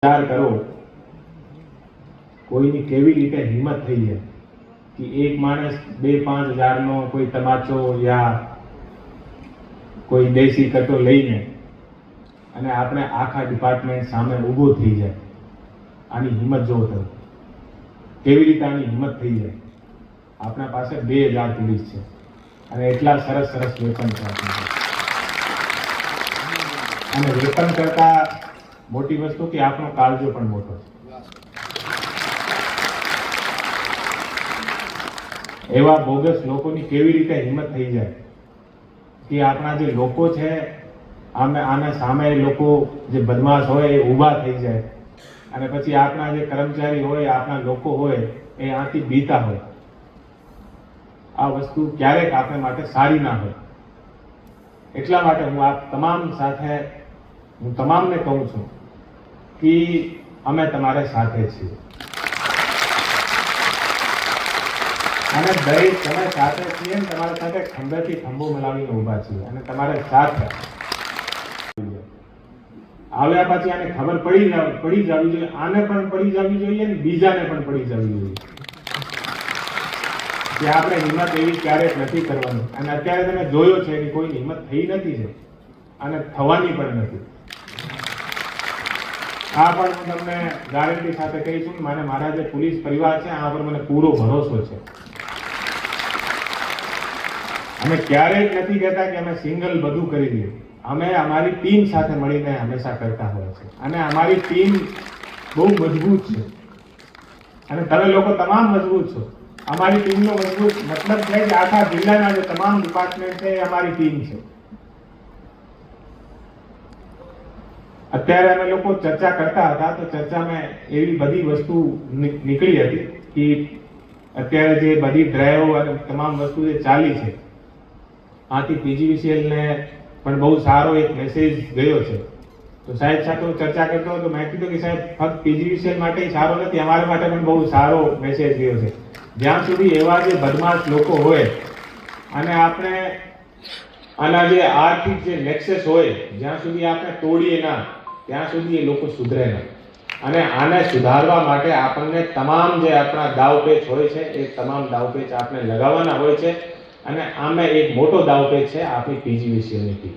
विचार करो कोईनी केवी रीते हिम्मत थई है कि एक माणस 2-5 हज़ार नो कोई तमाचो या कोई देशी कट्टो लईने अने आपणे आखा डिपार्टमेंट सामे ऊभो थई जाय। आनी हिम्मत जोवो तमे केवी रीते आनी हिम्मत थई जाय। आपणा पासे 2000 पुलिस छे अने एटला सरस सरस वेपन छे अने वेपन करता मोटी वस्तु कि आपनो काळजो पण मोटो छे। एवा बोगस लोकोनी केवी रीते हिम्मत थई जाय कि आपणा जे लोको छे आना सामे लोको जे बदमाश होय ए ऊभा थई जाय अने पछी आपणा जे कर्मचारी होय आपणा लोको होय ए आथी बीता होय। आ वस्तु क्यारेक आपणे माटे सारी ना होय। એટલા માટે હું આપ તમામ સાથે હું તમામને કહું છું कि અમે તમારે સાથે છીએ અને દરેક તમે સાથે છીએ ને તમારા સાથે ખંભેથી ખંભો મિલાવીને ઊભા છીએ અને તમારે સાથ આવ્યા પછી આને ખબર પડી જવી જોઈએ, આને પણ પડી જવી જોઈએ ને બીજાને પણ પડી જવી જોઈએ કે આપણે હિંમત એવી ક્યારેક નથી કરવાની। અને અત્યારે તમે જોયો છે કે કોઈની હિંમત થઈ નથી છે અને થવાની પણ નથી। આ પણ હું તમને ગારંટી સાથે કહી છું મને મારા જે પોલીસ પરિવાર છે આ પર મને પૂરો ભરોસો છે। અમે ક્યારેય નથી કહેતા કે અમે સિંગલ બધું કરી દઈએ, અમે અમારી ટીમ સાથે મળીને હંમેશા કરતા હોય છે અને અમારી ટીમ બહુ મજબૂત છે અને તમે લોકો તમામ મજબૂત છો। અમારી ટીમનો મજબૂત મતલબ છે કે આખા જિલ્લાના જે તમામ ડિપાર્ટમેન્ટ છે એ અમારી ટીમ છે। અત્યારે અમે લોકો ચર્ચા કરતા હતા તો ચર્ચામાં એવી બધી વસ્તુ નીકળી હતી કે અત્યારે જે બધી ડ્રાઈવ અને તમામ વસ્તુ જે ચાલી છે આથી પીજીવીસીએલ ને પણ બહુ સારો એક મેસેજ ગયો છે। તો સાહેબ સાથે હું ચર્ચા કરતો હતો, મેં કીધું કે સાહેબ ફક્ત પીજીવીસીએલ માટે સારો નથી, અમારા માટે પણ બહુ સારો મેસેજ ગયો છે। જ્યાં સુધી એવા જે બદમાશ લોકો હોય અને આપણે આના જે આર્થિક જે નેક્સસ હોય જ્યાં સુધી આપણે તોડીએ ના ત્યાં સુધી એ લોકો સુધરે ના। અને આને સુધારવા માટે આપણને તમામ જે આપણા દાવપેચ હોય છે એ તમામ દાવપેચ આપણે લગાવવાના હોય છે અને આમે એક મોટો દાવપેચ છે આપણી પીજીવીસીએલની ટીમ।